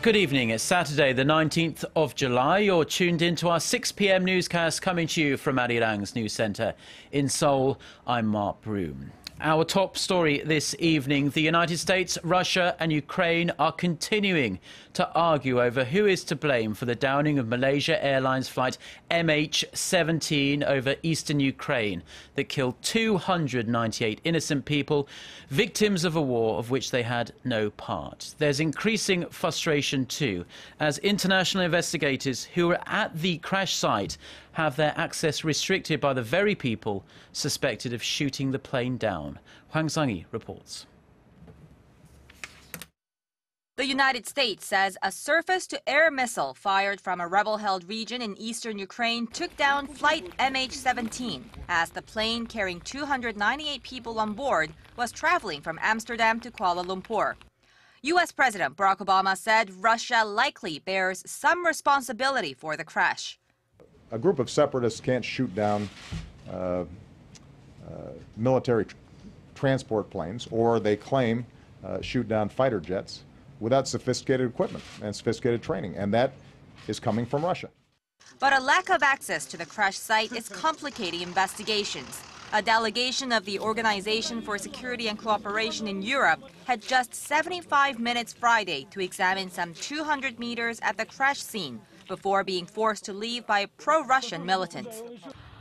Good evening. It's Saturday, the 19th of July. You're tuned in to our 6 p.m. newscast coming to you from ARIRANG's news centre in Seoul. I'm Mark Broom. Our top story this evening: the United States, Russia and Ukraine are continuing to argue over who is to blame for the downing of Malaysia Airlines flight MH17 over eastern Ukraine that killed 298 innocent people, victims of a war of which they had no part. There's increasing frustration too, as international investigators who were at the crash site have their access restricted by the very people suspected of shooting the plane down. Hwang Sang-hee reports. The United States says a surface-to-air missile fired from a rebel-held region in eastern Ukraine took down flight MH17 as the plane carrying 298 people on board was traveling from Amsterdam to Kuala Lumpur. U.S. President Barack Obama said Russia likely bears some responsibility for the crash. A group of separatists can't shoot down military transport planes, or they claim shoot down fighter jets without sophisticated equipment and sophisticated training, and that is coming from Russia. But a lack of access to the crash site is complicating investigations. A delegation of the Organization for Security and Cooperation in Europe had just 75 minutes Friday to examine some 200 meters at the crash scene before being forced to leave by pro-Russian militants.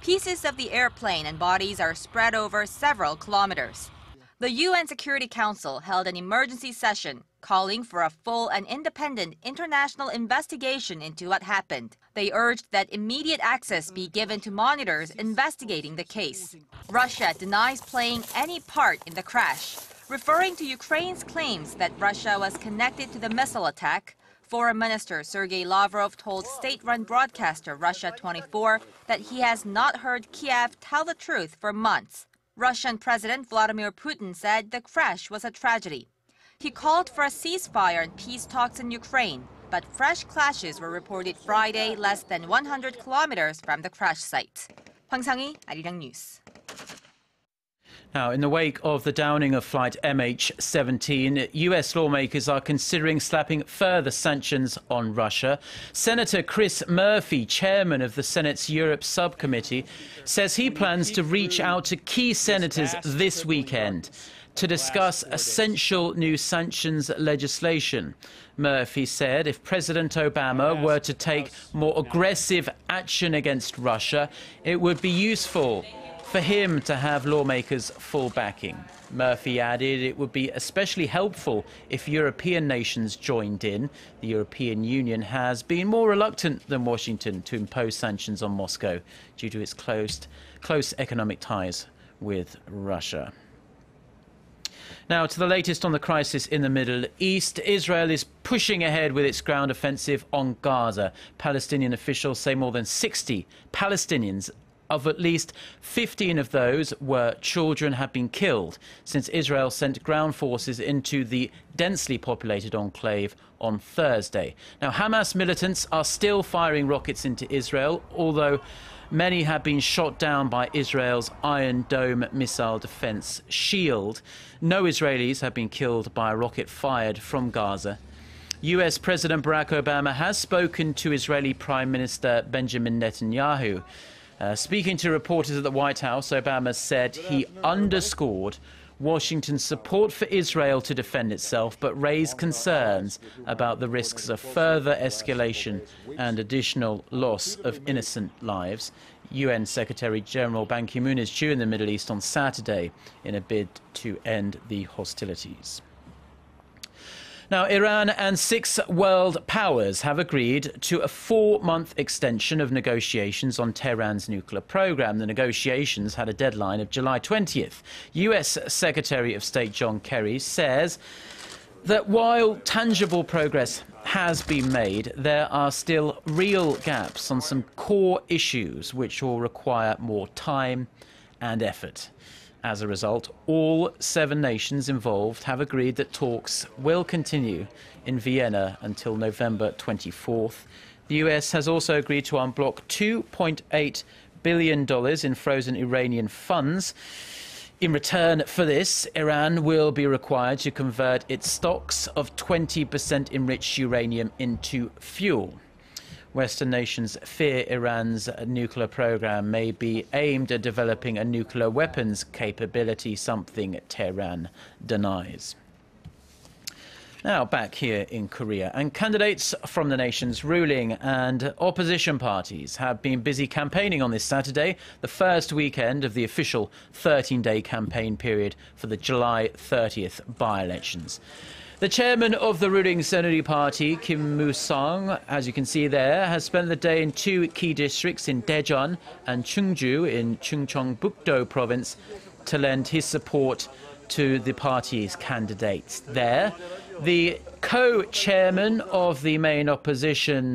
Pieces of the airplane and bodies are spread over several kilometers. The UN Security Council held an emergency session calling for a full and independent international investigation into what happened. They urged that immediate access be given to monitors investigating the case. Russia denies playing any part in the crash, referring to Ukraine's claims that Russia was connected to the missile attack. Foreign Minister Sergei Lavrov told state-run broadcaster Russia 24 that he has not heard Kiev tell the truth for months. Russian President Vladimir Putin said the crash was a tragedy. He called for a ceasefire and peace talks in Ukraine, but fresh clashes were reported Friday less than 100 kilometers from the crash site. Hwang Sang-hee, ARIRANG News. Now, in the wake of the downing of flight MH17, U.S. lawmakers are considering slapping further sanctions on Russia. Senator Chris Murphy, chairman of the Senate's Europe subcommittee, says he plans to reach out to key senators this weekend to discuss essential new sanctions legislation. Murphy said if President Obama were to take more aggressive action against Russia, it would be useful for him to have lawmakers' full backing. Murphy added it would be especially helpful if European nations joined in. The European Union has been more reluctant than Washington to impose sanctions on Moscow due to its close economic ties with Russia. Now to the latest on the crisis in the Middle East. Israel is pushing ahead with its ground offensive on Gaza. Palestinian officials say more than 60 Palestinians, of at least 15 of those were children, have been killed since Israel sent ground forces into the densely populated enclave on Thursday. Now, Hamas militants are still firing rockets into Israel, although many have been shot down by Israel's Iron Dome missile defense shield. No Israelis have been killed by a rocket fired from Gaza. US President Barack Obama has spoken to Israeli Prime Minister Benjamin Netanyahu. Speaking to reporters at the White House, Obama said he underscored Washington's support for Israel to defend itself, but raised concerns about the risks of further escalation and additional loss of innocent lives. UN Secretary General Ban Ki-moon is due in the Middle East on Saturday in a bid to end the hostilities. Now, Iran and 6 world powers have agreed to a 4-month extension of negotiations on Tehran's nuclear program. The negotiations had a deadline of July 20th. US Secretary of State John Kerry says that while tangible progress has been made, there are still real gaps on some core issues which will require more time and effort. As a result, all 7 nations involved have agreed that talks will continue in Vienna until November 24th. The US has also agreed to unblock $2.8 billion in frozen Iranian funds. In return for this, Iran will be required to convert its stocks of 20% enriched uranium into fuel. Western nations fear Iran's nuclear program may be aimed at developing a nuclear weapons capability, something Tehran denies. Now back here in Korea, and candidates from the nation's ruling and opposition parties have been busy campaigning on this Saturday, the first weekend of the official 13-day campaign period for the July 30th by-elections. The chairman of the ruling Saenuri Party, Kim Moo-sung, as you can see there, has spent the day in two key districts in Daejeon and Chungju in Chungcheongbuk-do province to lend his support to the party's candidates there. The co-chairman of the main opposition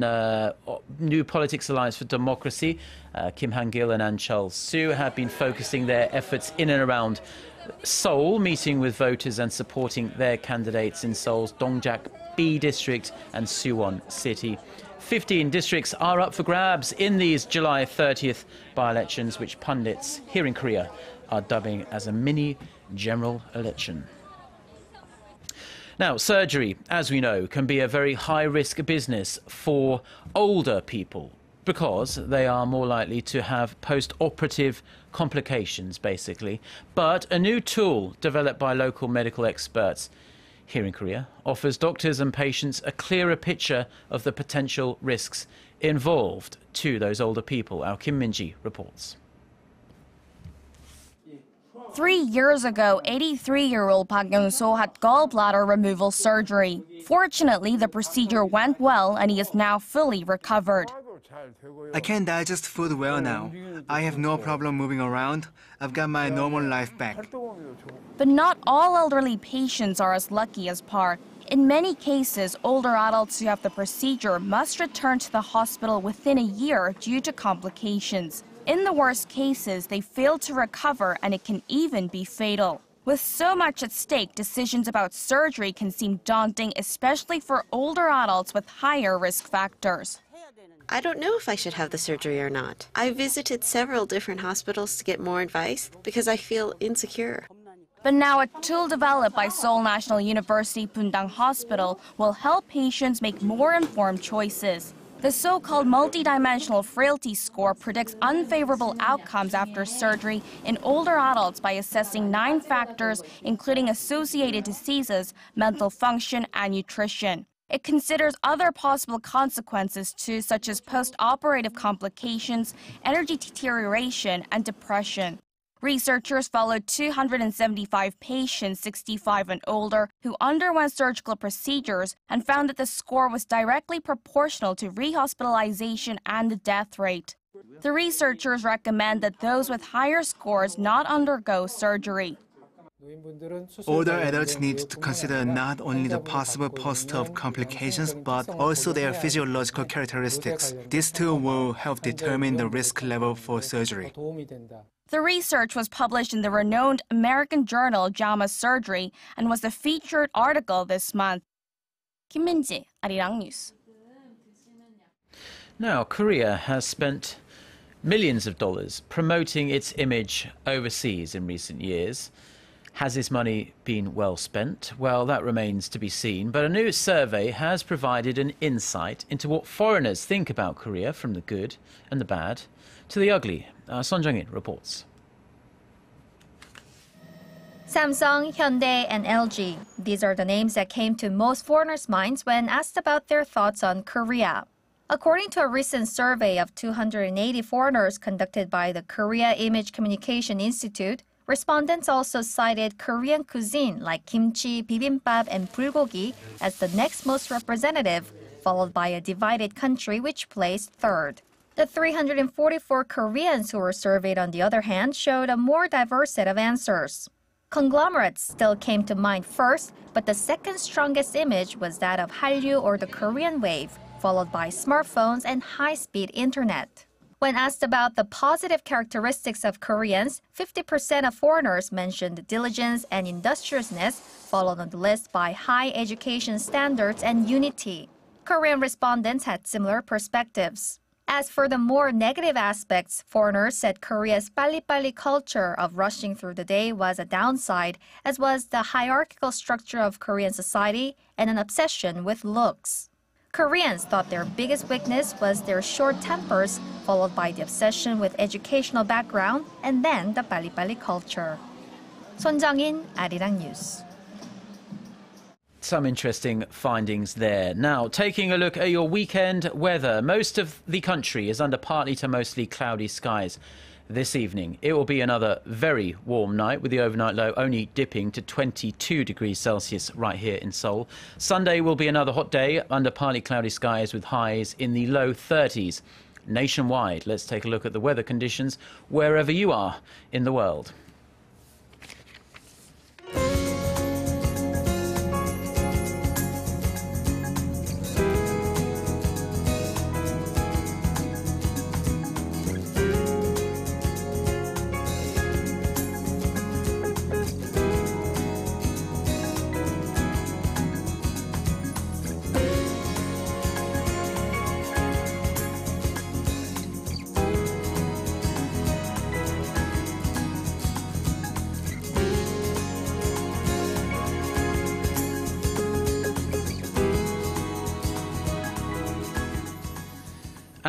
New Politics Alliance for Democracy, Kim Han-gil and Ahn Cheol-soo, have been focusing their efforts in and around Seoul, meeting with voters and supporting their candidates in Seoul's Dongjak B district and Suwon City. 15 districts are up for grabs in these July 30th by-elections, which pundits here in Korea are dubbing as a mini general election. Now, surgery, as we know, can be a very high-risk business for older people because they are more likely to have post-operative complications, basically. But a new tool developed by local medical experts here in Korea offers doctors and patients a clearer picture of the potential risks involved to those older people. Our Kim Min-ji reports. 3 years ago, 83-year-old Park Young-so had gallbladder removal surgery. Fortunately, the procedure went well and he is now fully recovered. I can digest food well now. I have no problem moving around. I've got my normal life back. But not all elderly patients are as lucky as Park. In many cases, older adults who have the procedure must return to the hospital within a year due to complications. In the worst cases, they fail to recover and it can even be fatal. With so much at stake, decisions about surgery can seem daunting, especially for older adults with higher risk factors. I don't know if I should have the surgery or not. I visited several different hospitals to get more advice because I feel insecure. But now a tool developed by Seoul National University Bundang Hospital will help patients make more informed choices. The so-called multidimensional frailty score predicts unfavorable outcomes after surgery in older adults by assessing 9 factors, including associated diseases, mental function, and nutrition. It considers other possible consequences too, such as post-operative complications, energy deterioration, and depression. Researchers followed 275 patients 65 and older who underwent surgical procedures and found that the score was directly proportional to rehospitalization and the death rate. The researchers recommend that those with higher scores not undergo surgery. Older adults need to consider not only the possible post-op complications, but also their physiological characteristics. This tool will help determine the risk level for surgery. The research was published in the renowned American journal JAMA Surgery and was the featured article this month. Kim Min-ji, ARIRANG News. Now, Korea has spent millions of dollars promoting its image overseas in recent years. Has this money been well spent? Well, that remains to be seen. But a new survey has provided an insight into what foreigners think about Korea, from the good and the bad to the ugly. Son Jung-in reports. Samsung, Hyundai, and LG. These are the names that came to most foreigners' minds when asked about their thoughts on Korea. According to a recent survey of 280 foreigners conducted by the Korea Image Communication Institute, respondents also cited Korean cuisine like kimchi, bibimbap, and bulgogi as the next most representative, followed by a divided country which placed third. The 344 Koreans who were surveyed, on the other hand, showed a more diverse set of answers. Conglomerates still came to mind first, but the second strongest image was that of Hallyu or the Korean wave, followed by smartphones and high-speed internet. When asked about the positive characteristics of Koreans, 50% of foreigners mentioned diligence and industriousness, followed on the list by high education standards and unity. Korean respondents had similar perspectives. As for the more negative aspects, foreigners said Korea's 빨리빨리 culture of rushing through the day was a downside, as was the hierarchical structure of Korean society and an obsession with looks. Koreans thought their biggest weakness was their short tempers, followed by the obsession with educational background, and then the 빨리빨리 culture. 손정인, ARIRANG News. Some interesting findings there. Now, taking a look at your weekend weather. Most of the country is under partly to mostly cloudy skies this evening. It will be another very warm night, with the overnight low only dipping to 22 degrees Celsius right here in Seoul. Sunday will be another hot day under partly cloudy skies with highs in the low 30s. Nationwide, let's take a look at the weather conditions wherever you are in the world.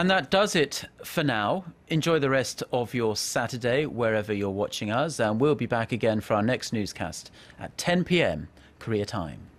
And that does it for now. Enjoy the rest of your Saturday wherever you're watching us, and we'll be back again for our next newscast at 10 p.m. Korea time.